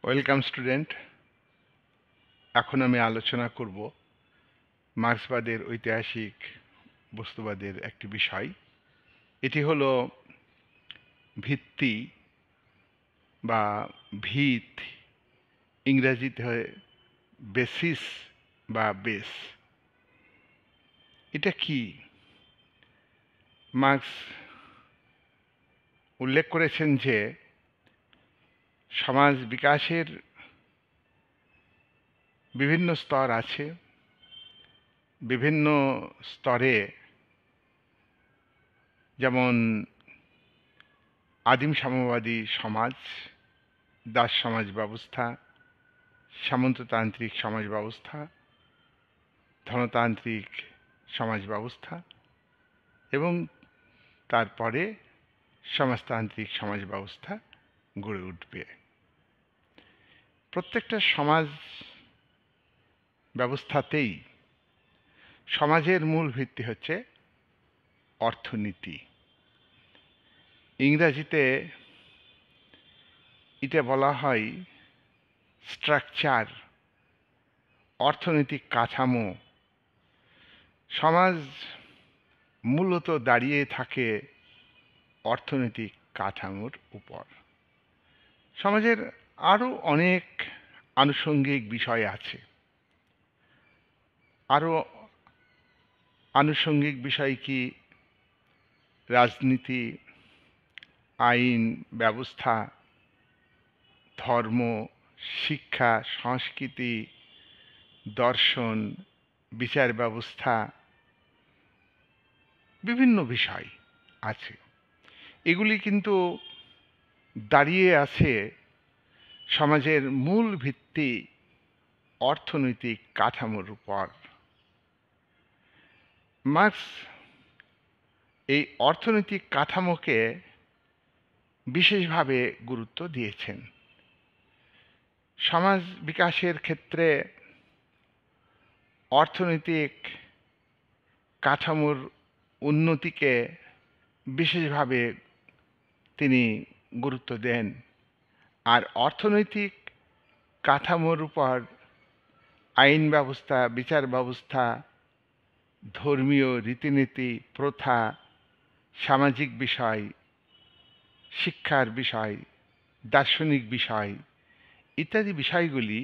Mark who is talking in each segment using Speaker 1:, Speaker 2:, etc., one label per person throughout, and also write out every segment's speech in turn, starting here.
Speaker 1: Welcome student. এখন আমি আলোচনা করব মার্ক্সবাদের ঐতিহাসিক বস্তুবাদের একটি বিষয়। এটি হলো ভিত্তি বা ভিত, ইংরেজিতে হয় বেসিস বা বেস। এটা কি? মার্ক্স উল্লেখ করেছেন যে সমাজ বিকাশের বিভিন্ন স্তর আছে। বিভিন্ন স্তরে যেমন আদিম সাম্যবাদী সমাজ, দাস সমাজ ব্যবস্থা, সামন্ততান্ত্রিক সমাজ ব্যবস্থা, ধনতান্ত্রিক সমাজ ব্যবস্থা এবং তারপরে সমাজতান্ত্রিক সমাজ ব্যবস্থা গড়ে উঠবে। প্রত্যেকটা সমাজ ব্যবস্থাতেই সমাজের মূল ভিত্তি হচ্ছে অর্থনীতি। ইংরেজিতে এটা বলা হয় স্ট্রাকচার, অর্থনৈতিক কাঠামো। সমাজ মূলত দাঁড়িয়ে থাকে অর্থনৈতিক কাঠামোর উপর। সমাজের আরও অনেক আনুষঙ্গিক বিষয় আছে। আরও আনুষঙ্গিক বিষয় কি? রাজনীতি, আইন ব্যবস্থা, ধর্ম, শিক্ষা, সংস্কৃতি, দর্শন, বিচার ব্যবস্থা, বিভিন্ন বিষয় আছে। এগুলি কিন্তু দাঁড়িয়ে আছে সমাজের মূল ভিত্তি অর্থনৈতিক কাঠামোর উপর। মার্ক্স এই অর্থনৈতিক কাঠামোকে বিশেষভাবে গুরুত্ব দিয়েছেন। সমাজ বিকাশের ক্ষেত্রে অর্থনৈতিক কাঠামোর উন্নতিকে বিশেষভাবে তিনি গুরুত্ব দেন। আর অর্থনৈতিক কাঠামোর উপর আইন ব্যবস্থা, বিচার ব্যবস্থা, ধর্মীয় রীতিনীতি, প্রথা, সামাজিক বিষয়, শিক্ষার বিষয়, দার্শনিক বিষয় ইত্যাদি বিষয়গুলি,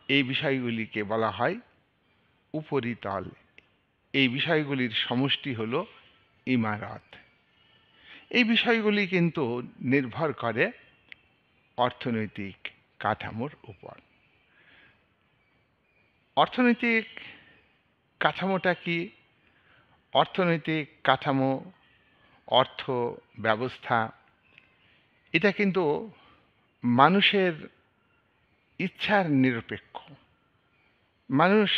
Speaker 1: এই বিষয়গুলিকে বলা হয় উপরিতল। এই বিষয়গুলির সমষ্টি হলো ইমারত। এই বিষয়গুলি কিন্তু নির্ভর করে অর্থনৈতিক কাঠামোর উপর। অর্থনৈতিক কাঠামোটা কি? অর্থনৈতিক কাঠামো, অর্থ ব্যবস্থা, এটা কিন্তু মানুষের ইচ্ছার নিরপেক্ষ। মানুষ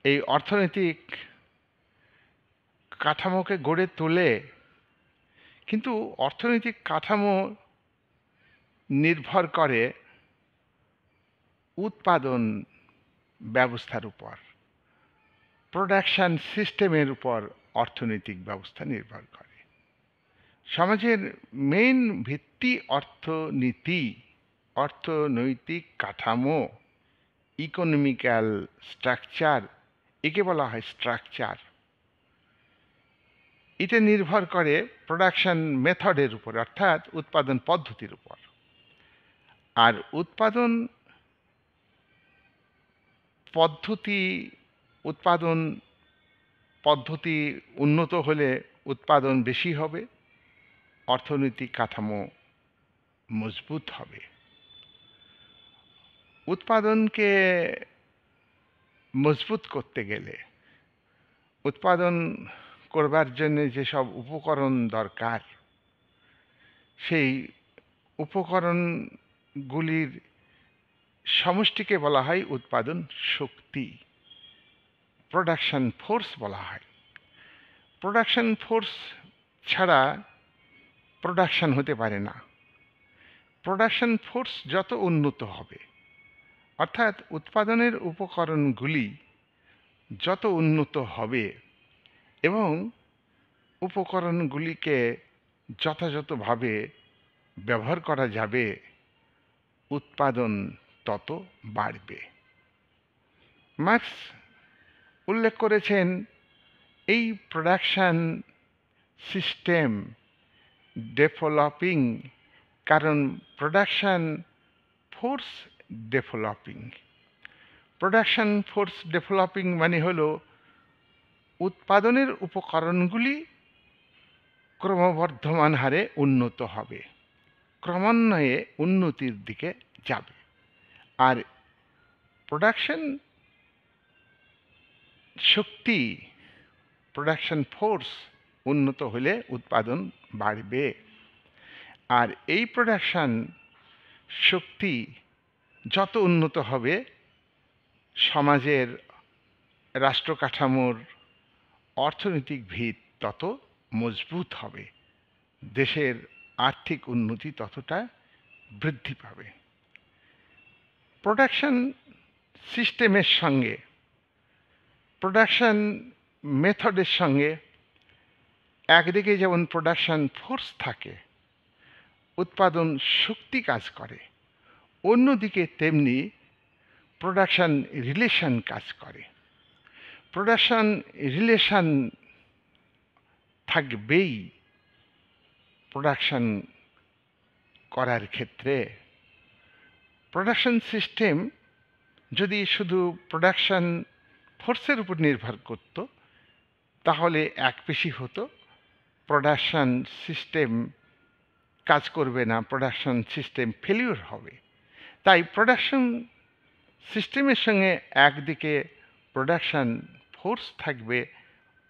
Speaker 1: এই অর্থনৈতিক কাঠামোকে গড়ে তোলে, কিন্তু অর্থনৈতিক কাঠামো নির্ভর করে উৎপাদন ব্যবস্থার উপর, প্রোডাকশন সিস্টেমের উপর অর্থনৈতিক ব্যবস্থা নির্ভর করে। সমাজের মেইন ভিত্তি অর্থনীতি, অর্থনৈতিক কাঠামো, ইকোনমিক্যাল স্ট্রাকচার, একে বলা হয় স্ট্রাকচার। এটা নির্ভর করে প্রোডাকশন মেথডের উপর, অর্থাৎ উৎপাদন পদ্ধতির উপর। আর উৎপাদন পদ্ধতি উন্নত হলে উৎপাদন বেশি হবে, অর্থনৈতিক কাঠামো মজবুত হবে। উৎপাদনকে মজবুত করতে গেলে, উৎপাদন করবার জন্য যেসব উপকরণ দরকার, সেই উপকরণগুলির সমষ্টিকে বলা হয় উৎপাদন শক্তি, প্রোডাকশন ফোর্স বলা হয়। প্রোডাকশন ফোর্স ছাড়া প্রোডাকশন হতে পারে না। প্রোডাকশন ফোর্স যত উন্নত হবে, অর্থাৎ উৎপাদনের উপকরণগুলি যত উন্নত হবে এবং উপকরণগুলিকে যথাযথভাবে ব্যবহার করা যাবে, উৎপাদন তত বাড়বে। মার্কস উল্লেখ করেছেন এই প্রোডাকশন সিস্টেম ডেভেলপিং কারণ production force developing. Production force developing মানে হলো উৎপাদনের উপকরণগুলি ক্রমবর্ধমান হারে উন্নত হবে, ক্রমান্বয়ে উন্নতির দিকে যাবে। আর প্রোডাকশন শক্তি, প্রোডাকশন ফোর্স উন্নত হলে উৎপাদন বাড়বে। আর এই প্রোডাকশন শক্তি যত উন্নত হবে, সমাজের রাষ্ট্র কাঠামোর অর্থনৈতিক ভিত তত মজবুত হবে, দেশের আর্থিক উন্নতি ততটা বৃদ্ধি পাবে। প্রোডাকশন সিস্টেমের সঙ্গে, প্রোডাকশন মেথডের সঙ্গে একদিকে যেমন প্রোডাকশন ফোর্স থাকে, উৎপাদন শক্তি কাজ করে, অন্যদিকে তেমনি প্রোডাকশন রিলেশন কাজ করে। প্রোডাকশন রিলেশন থাকবেই প্রোডাকশন করার ক্ষেত্রে। প্রোডাকশন সিস্টেম যদি শুধু প্রোডাকশন ফোর্সের উপর নির্ভর করত তাহলে একপেশি হতো, প্রোডাকশন সিস্টেম কাজ করবে না, প্রোডাকশন সিস্টেম ফেলিওর হবে। তাই প্রোডাকশন সিস্টেমের সঙ্গে একদিকে প্রোডাকশন ফোর্স থাকবে,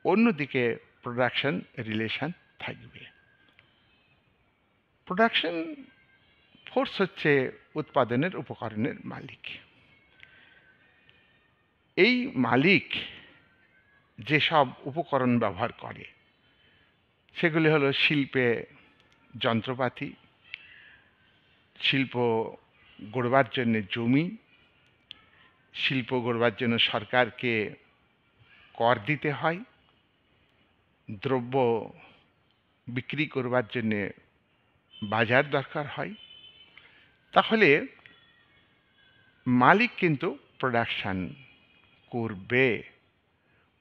Speaker 1: অন্যদিকে প্রোডাকশন রিলেশন থাকবে। প্রোডাকশন ফোর্স হচ্ছে উৎপাদনের উপকরণের মালিক। এই মালিক যেসব উপকরণ ব্যবহার করে সেগুলি হলো শিল্পে যন্ত্রপাতি, শিল্প গড়বার জন্য জমি, শিল্প গড়বার জন্য সরকারকে কর দিতে হয়, দ্রব্য বিক্রি করবার জন্য বাজার দরকার হয়। তাহলে মালিক কিন্তু প্রোডাকশন করবে।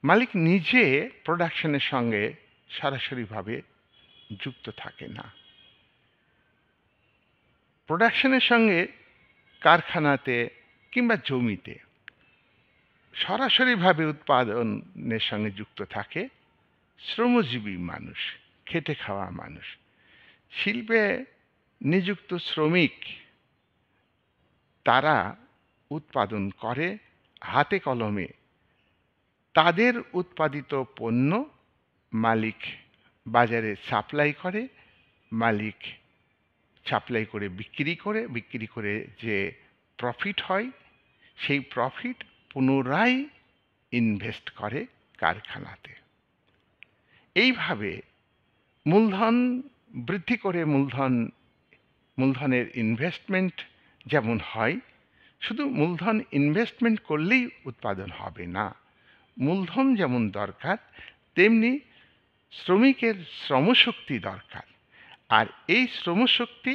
Speaker 1: মালিক নিজে প্রোডাকশনের সঙ্গে সরাসরিভাবে যুক্ত থাকে না। প্রোডাকশনের সঙ্গে কারখানাতে কিংবা জমিতে সরাসরিভাবে উৎপাদনের সঙ্গে যুক্ত থাকে শ্রমজীবী মানুষ, খেটে খাওয়া মানুষ। শিল্পে নিযুক্ত শ্রমিক তারা উৎপাদন করে হাতে কলমে। তাদের উৎপাদিত পণ্য মালিক বাজারে সাপ্লাই করে, মালিক সাপ্লাই করে বিক্রি করে যে প্রফিট হয় সেই প্রফিট পুনরায় ইনভেস্ট করে কারখানাতে। এইভাবে মূলধন বৃদ্ধি করে মূলধনের ইনভেস্টমেন্ট যেমন হয়, শুধু মূলধন ইনভেস্টমেন্ট করলেই উৎপাদন হবে না। মূলধন যেমন দরকার তেমনি শ্রমিকের শ্রমশক্তি দরকার। আর এই শ্রমশক্তি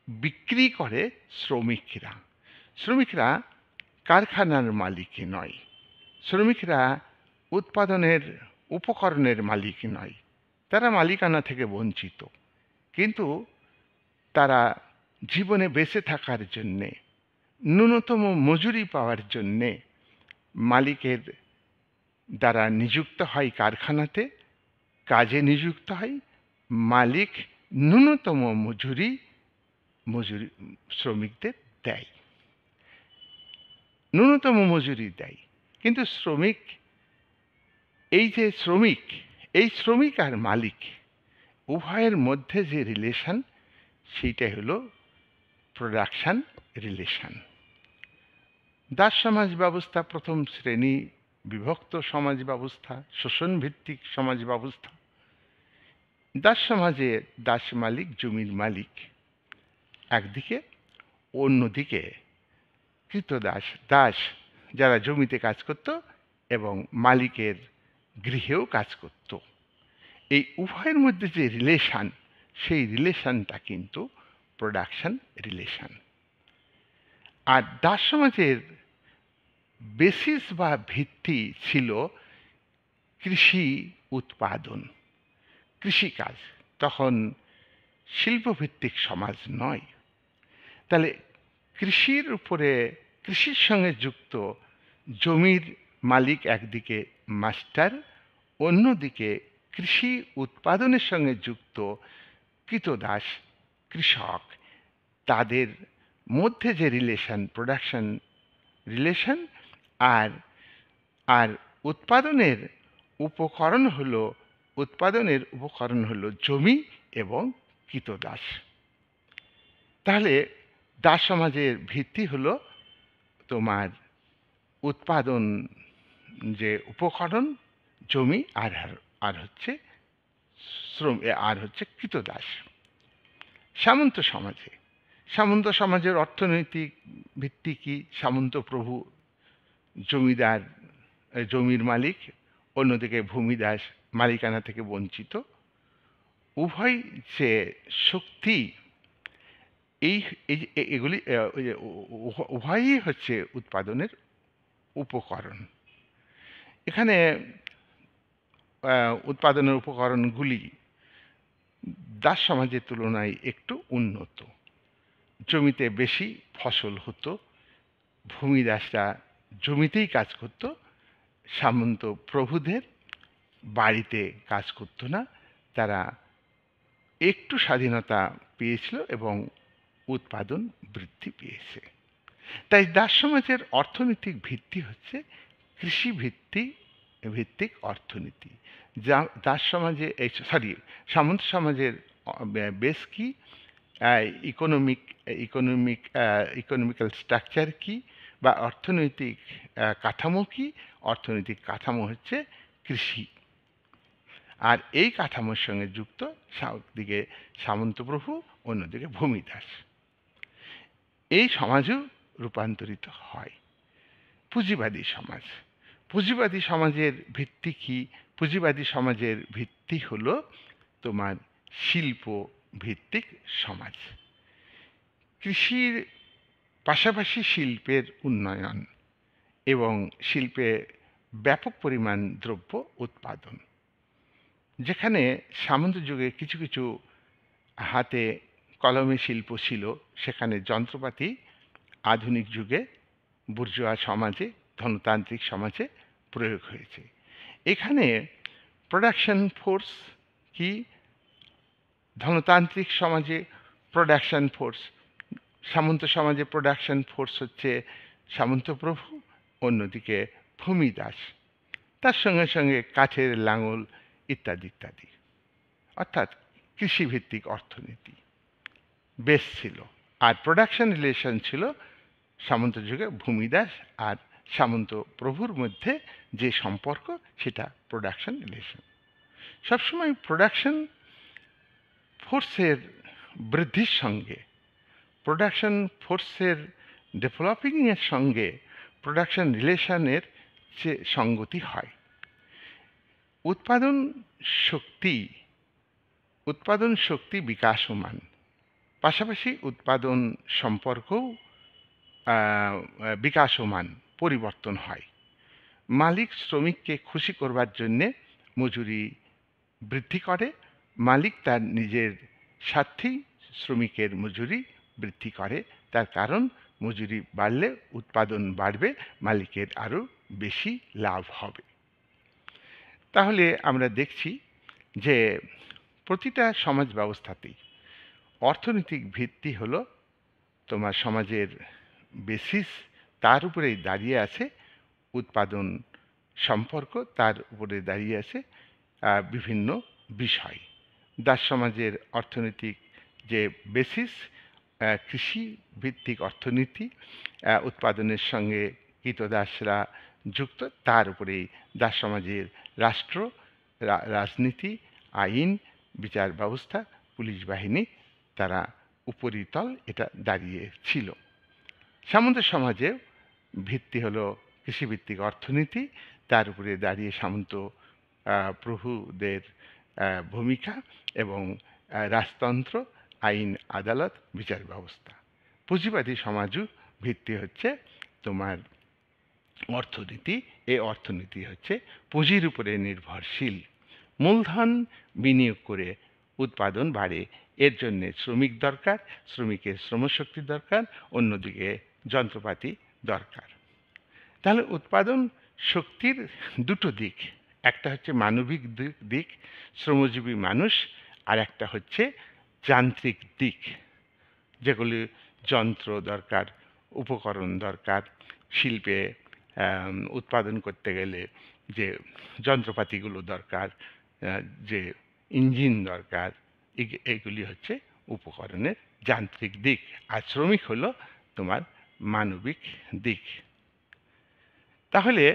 Speaker 1: বিক্রি করে শ্রমিকরা। শ্রমিকরা কারখানার মালিক নয়, শ্রমিকরা উৎপাদনের উপকরণের মালিক নয়, তারা মালিকানা থেকে বঞ্চিত। কিন্তু তারা জীবনে বেঁচে থাকার জন্যে, ন্যূনতম মজুরি পাওয়ার জন্যে মালিকের দ্বারা নিযুক্ত হয় কারখানাতে, কাজে নিযুক্ত হয়। মালিক ন্যূনতম মজুরি শ্রমিকদের দেয়, ন্যূনতম মজুরি দেয়। কিন্তু শ্রমিক, এই যে শ্রমিক, এই শ্রমিক আর মালিক উভয়ের মধ্যে যে রিলেশন, সেইটাই হলো প্রোডাকশন রিলেশন। দাস সমাজ ব্যবস্থা প্রথম শ্রেণী বিভক্ত সমাজ ব্যবস্থা, শোষণ ভিত্তিক সমাজ ব্যবস্থা। দাস সমাজে দাস মালিক, জমির মালিক একদিকে, অন্যদিকে কৃতদাস, দাস যারা জমিতে কাজ করত এবং মালিকের গৃহেও কাজ করত। এই উভয়ের মধ্যে যে রিলেশন, সেই রিলেশনটা কিন্তু প্রোডাকশন রিলেশন। আর দাস সমাজের বেসিস বা ভিত্তি ছিল কৃষি উৎপাদন, কৃষিকাজ। তখন শিল্পভিত্তিক সমাজ নয়। তাহলে কৃষির উপরে, কৃষির সঙ্গে যুক্ত জমির মালিক একদিকে মাস্টার, অন্যদিকে কৃষি উৎপাদনের সঙ্গে যুক্ত কৃতদাস, কৃষক, তাদের মধ্যে যে রিলেশন, প্রোডাকশন রিলেশন, আর আর উৎপাদনের উপকরণ হলো জমি এবং কৃতদাস। তাহলে দাস সমাজের ভিত্তি হলো তোমার উৎপাদন, যে উপকরণ জমি, আর হচ্ছে শ্রম, আর হচ্ছে কৃতদাস। সামন্ত সমাজের অর্থনৈতিক ভিত্তি কি? সামন্ত প্রভু জমিদার, জমির মালিক, অন্যদিকে ভূমিদাস মালিকানা থেকে বঞ্চিত। উভয় যে শক্তি, এগুলি উভয়ই হচ্ছে উৎপাদনের উপকরণ। এখানে উৎপাদনের উপকরণগুলি দাস সমাজের তুলনায় একটু উন্নত। জমিতে বেশি ফসল হতো, ভূমিদাসরা জমিতেই কাজ করত, সামন্ত প্রভুদের বাড়িতে কাজ করতো না। তারা একটু স্বাধীনতা পেয়েছিল এবং উৎপাদন বৃদ্ধি পেয়েছে। তাই দাস সমাজের অর্থনৈতিক ভিত্তি হচ্ছে কৃষি ভিত্তিক অর্থনীতি। যা দাস সমাজে, সামন্ত সমাজের বেস কি, ইকোনমিক্যাল স্ট্রাকচার কি, বা অর্থনৈতিক কাঠামো কি? অর্থনৈতিক কাঠামো হচ্ছে কৃষি। আর এই কাঠামোর সঙ্গে যুক্ত একদিকে সামন্ত প্রভু, অন্যদিকে ভূমিদাস। এই সমাজও রূপান্তরিত হয়। পুঁজিবাদী সমাজ। পুঁজিবাদী সমাজের ভিত্তি কি? পুঁজিবাদী সমাজের ভিত্তি হলো তোমার শিল্প ভিত্তিক সমাজ। কৃষির পাশাপাশি শিল্পের উন্নয়ন এবং শিল্পে ব্যাপক পরিমাণ দ্রব্য উৎপাদন। যেখানে সামন্ত যুগে কিছু কিছু হাতে কলমে শিল্প ছিল, সেখানে যন্ত্রপাতি আধুনিক যুগে বুর্জোয়া সমাজে, ধনতান্ত্রিক সমাজে প্রয়োগ হয়েছে। এখানে প্রোডাকশন ফোর্স কি? ধনতান্ত্রিক সমাজে প্রোডাকশন ফোর্স, সামন্ত সমাজে প্রোডাকশন ফোর্স হচ্ছে সামন্ত প্রভু, অন্যদিকে ভূমিদাস, তার সঙ্গে সঙ্গে কাঠের লাঙল ইত্যাদি ইত্যাদি। অর্থাৎ কৃষিভিত্তিক অর্থনীতি বেশ ছিল। আর প্রোডাকশন রিলেশন ছিল সামন্ত যুগে ভূমিদাস আর সামন্ত প্রভুর মধ্যে যে সম্পর্ক, সেটা প্রোডাকশন রিলেশন। সবসময় প্রোডাকশন ফোর্সের বৃদ্ধির সঙ্গে, প্রোডাকশন ফোর্সের ডেভেলপিংয়ের সঙ্গে প্রোডাকশন রিলেশনের যে সঙ্গতি হয়। উৎপাদন শক্তি বিকাশমান, পাশাপাশি উৎপাদন সম্পর্কও বিকাশমান, পরিবর্তন হয়। মালিক শ্রমিককে খুশি করবার জন্যে মজুরি বৃদ্ধি করে। মালিক তার নিজের স্বার্থেই শ্রমিকের মজুরি বৃদ্ধি করে। তার কারণ মজুরি বাড়লে উৎপাদন বাড়বে, মালিকের আরও বেশি লাভ হবে। তাহলে আমরা দেখছি যে প্রতিটা সমাজ ব্যবস্থাতেই অর্থনৈতিক ভিত্তি হলো তোমার সমাজের বেসিস, তার উপরেই দাঁড়িয়ে আছে উৎপাদন সম্পর্ক, তার উপরে দাঁড়িয়ে আছে বিভিন্ন বিষয়। দাস সমাজের অর্থনৈতিক যে বেসিস, কৃষি ভিত্তিক অর্থনীতি, উৎপাদনের সঙ্গে কৃতদাসরা যুক্ত, তার উপরেই দাস সমাজের রাষ্ট্র, রাজনীতি, আইন, বিচার ব্যবস্থা, পুলিশ বাহিনী, তারা উপরিতল এটা দাঁড়িয়ে ছিল। সামন্ত সমাজে ভিত্তি হলো কৃষিভিত্তিক অর্থনীতি, তার উপরে দাঁড়িয়ে সামন্ত প্রভুদের ভূমিকা এবং রাজতন্ত্র, আইন, আদালত, বিচার ব্যবস্থা। পুঁজিবাদী সমাজও ভিত্তি হচ্ছে তোমার অর্থনীতি। এই অর্থনীতি হচ্ছে পুঁজির উপরে নির্ভরশীল। মূলধন বিনিয়োগ করে উৎপাদন বাড়ে, এর জন্য শ্রমিক দরকার, শ্রমিকের শ্রমশক্তি দরকার, অন্যদিকে যন্ত্রপাতি দরকার। তাহলে উৎপাদন শক্তির দুটো দিক, একটা হচ্ছে মানবিক দিক, শ্রমজীবী মানুষ, আর একটা হচ্ছে যান্ত্রিক দিক, যেগুলি যন্ত্র দরকার, উপকরণ দরকার, শিল্পে উৎপাদন করতে গেলে যে যন্ত্রপাতিগুলো দরকার, যে ইঞ্জিন দরকার, এগুলি হচ্ছে উপকরণের যান্ত্রিক দিক। আর শ্রমিক হলো তোমার মানবিক দিক। তাহলে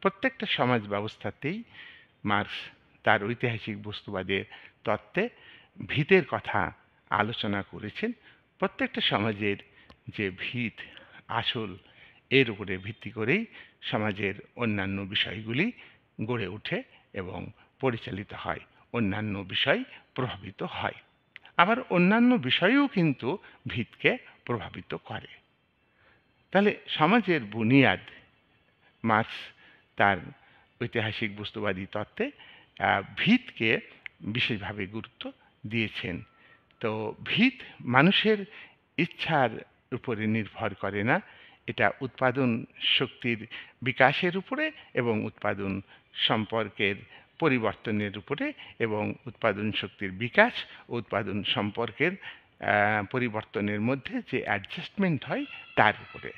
Speaker 1: প্রত্যেকটা সমাজ ব্যবস্থাতেই মার্কস তার ঐতিহাসিক বস্তুবাদের তত্ত্বে ভিতের কথা আলোচনা করেছেন। প্রত্যেকটা সমাজের যে ভিত আসল, এর উপরে ভিত্তি করেই সমাজের অন্যান্য বিষয়গুলি গড়ে ওঠে এবং পরিচালিত হয়, অন্যান্য বিষয় প্রভাবিত হয়। আবার অন্যান্য বিষয়ও কিন্তু ভিতকে প্রভাবিত করে। তাহলে সমাজের বুনিয়াদ মার্কস তার ঐতিহাসিক বস্তুবাদী তত্ত্বে ভিতকে বিশেষভাবে গুরুত্ব দিয়েছেন। তো ভিত মানুষের ইচ্ছার উপরে নির্ভর করে না, এটা উৎপাদন শক্তির বিকাশের উপরে এবং উৎপাদন সম্পর্কের পরিবর্তনের উপরে এবং উৎপাদন শক্তির বিকাশ ও উৎপাদন সম্পর্কের পরিবর্তনের মধ্যে যে অ্যাডজাস্টমেন্ট হয় তার উপরে।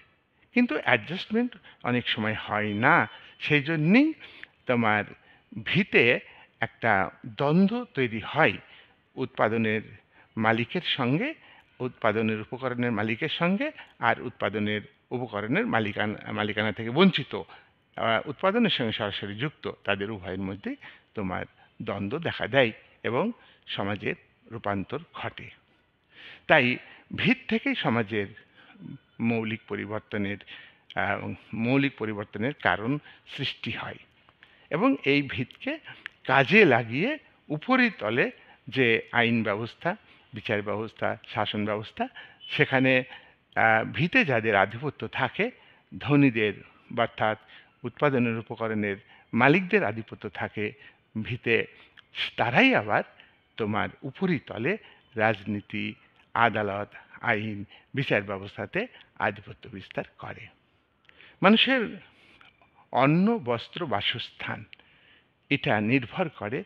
Speaker 1: কিন্তু অ্যাডজাস্টমেন্ট অনেক সময় হয় না, সেই জন্যেই তোমার ভিতে একটা দ্বন্দ্ব তৈরি হয় উৎপাদনের মালিকের সঙ্গে, উৎপাদনের উপকরণের মালিকের সঙ্গে, আর উৎপাদনের উপকরণের মালিকানা থেকে বঞ্চিত উৎপাদনের সঙ্গে সরাসরি যুক্ত তাদের উভয়ের মধ্যে তোমার দ্বন্দ্ব দেখা দেয় এবং সমাজের রূপান্তর ঘটে। তাই ভিত থেকেই সমাজের মৌলিক পরিবর্তনের কারণ সৃষ্টি হয় এবং এই ভিতকে কাজে লাগিয়ে উপরিতলে যে আইন ব্যবস্থা, বিচার ব্যবস্থা, শাসন ব্যবস্থা, সেখানে ভিতে যাদের আধিপত্য থাকে, ধনীদের অর্থাৎ উৎপাদনের উপকরণের মালিকদের আধিপত্য থাকে ভিতে, তারাই আবার তোমার উপরিতলে রাজনীতি, আদালত, আইন, বিচার ব্যবস্থাতে আধিপত্য বিস্তার করে। মানুষের অন্ন, বস্ত্র, বাসস্থান এটা নির্ভর করে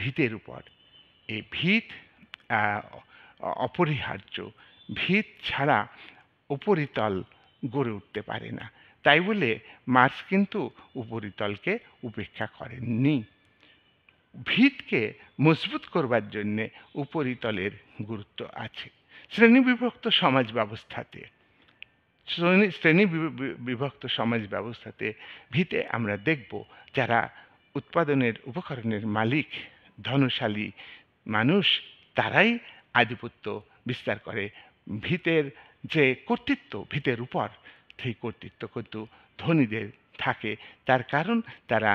Speaker 1: ভিতের উপর। এই ভিত অপরিহার্য, ভিত ছাড়া উপরিতল গড়ে উঠতে পারে না। তাই বলে মার্কস কিন্তু উপরিতলকে উপেক্ষা করেননি। ভিতকে মজবুত করবার জন্যে উপরিতলের গুরুত্ব আছে। শ্রেণীবিভক্ত সমাজ ব্যবস্থাতে শ্রেণীবিভক্ত সমাজ ব্যবস্থাতে ভিতে আমরা দেখব যারা উৎপাদনের উপকরণের মালিক, ধনশালী মানুষ, তারাই আধিপত্য বিস্তার করে। ভিতের যে কর্তৃত্ব ভিতের উপর, সেই কর্তৃত্ব কিন্তু ধনীদের থাকে। তার কারণ তারা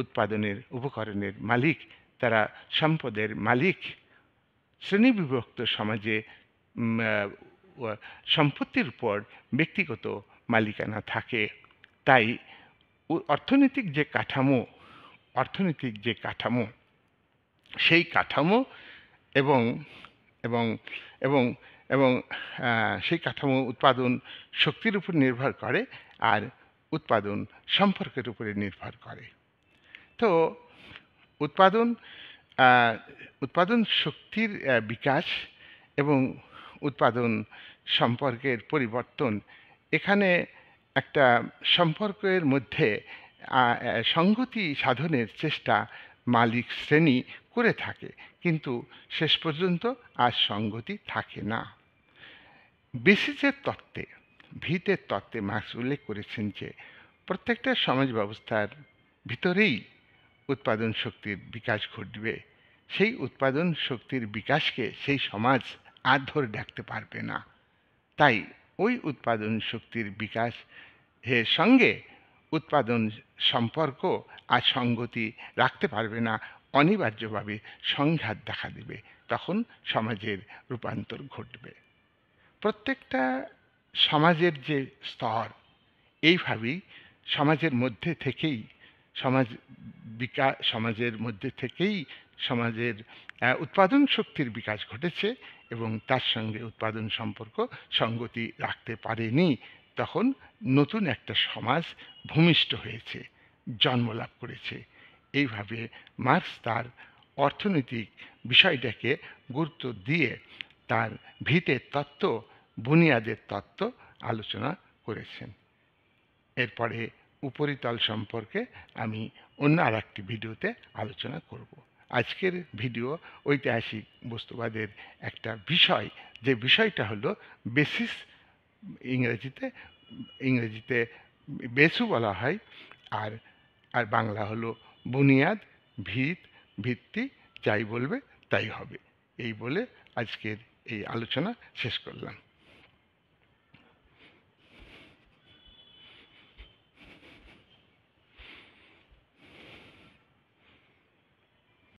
Speaker 1: উৎপাদনের উপকরণের মালিক, তারা সম্পদের মালিক। শ্রেণীবিভক্ত সমাজে সম্পত্তির উপর ব্যক্তিগত মালিকানা থাকে। তাই অর্থনৈতিক যে কাঠামো সেই কাঠামো এবং এবং এবং এবং সেই কাঠামো উৎপাদন শক্তির উপর নির্ভর করে আর উৎপাদন সম্পর্কের উপরে নির্ভর করে। তো উৎপাদন শক্তির বিকাশ এবং উৎপাদন সম্পর্কের পরিবর্তন, এখানে একটা সম্পর্কের মধ্যে সংগতি সাধনের চেষ্টা মালিক শ্রেণী করে থাকে, কিন্তু শেষ পর্যন্ত আর সংগতি থাকে না। বেসিসের তত্ত্বে, ভিতের তত্ত্বে মার্কস উল্লেখ করেছেন যে প্রত্যেকটা সমাজ ব্যবস্থার ভিতরেই উৎপাদন শক্তির বিকাশ ঘটবে। সেই উৎপাদন শক্তির বিকাশকে সেই সমাজ আর ধরে রাখতে পারবে না। তাই ওই উৎপাদন শক্তির বিকাশ এর সঙ্গে উৎপাদন সম্পর্ক আর সংগতি রাখতে পারবে না, অনিবার্যভাবে সংঘাত দেখা দেবে। তখন সমাজের রূপান্তর ঘটবে। প্রত্যেকটা সমাজের যে স্তর, এইভাবেই সমাজের মধ্যে থেকেই সমাজের মধ্যে থেকেই সমাজের উৎপাদন শক্তির বিকাশ ঘটেছে এবং তার সঙ্গে উৎপাদন সম্পর্ক সঙ্গতি রাখতে পারেনি। তখন নতুন একটা সমাজ ভূমিষ্ঠ হয়েছে, জন্মলাভ করেছে। এইভাবে মার্কস তার অর্থনৈতিক বিষয়টাকে গুরুত্ব দিয়ে তার ভিতের তত্ত্ব, বুনিয়াদের তত্ত্ব আলোচনা করেছেন। এরপরে উপরিতল সম্পর্কে আমি অন্য আর একটি ভিডিওতে আলোচনা করব। আজকের ভিডিও ঐতিহাসিক বস্তুবাদের একটা বিষয়, যে বিষয়টা হলো বেসিস। ইংরেজিতে বেসু বলা হয়, আর আর বাংলা হলো বুনিয়াদ, ভিত, ভিত্তি। যাই বলবে তাই হবে। এই বলে আজকের এই আলোচনা শেষ করলাম।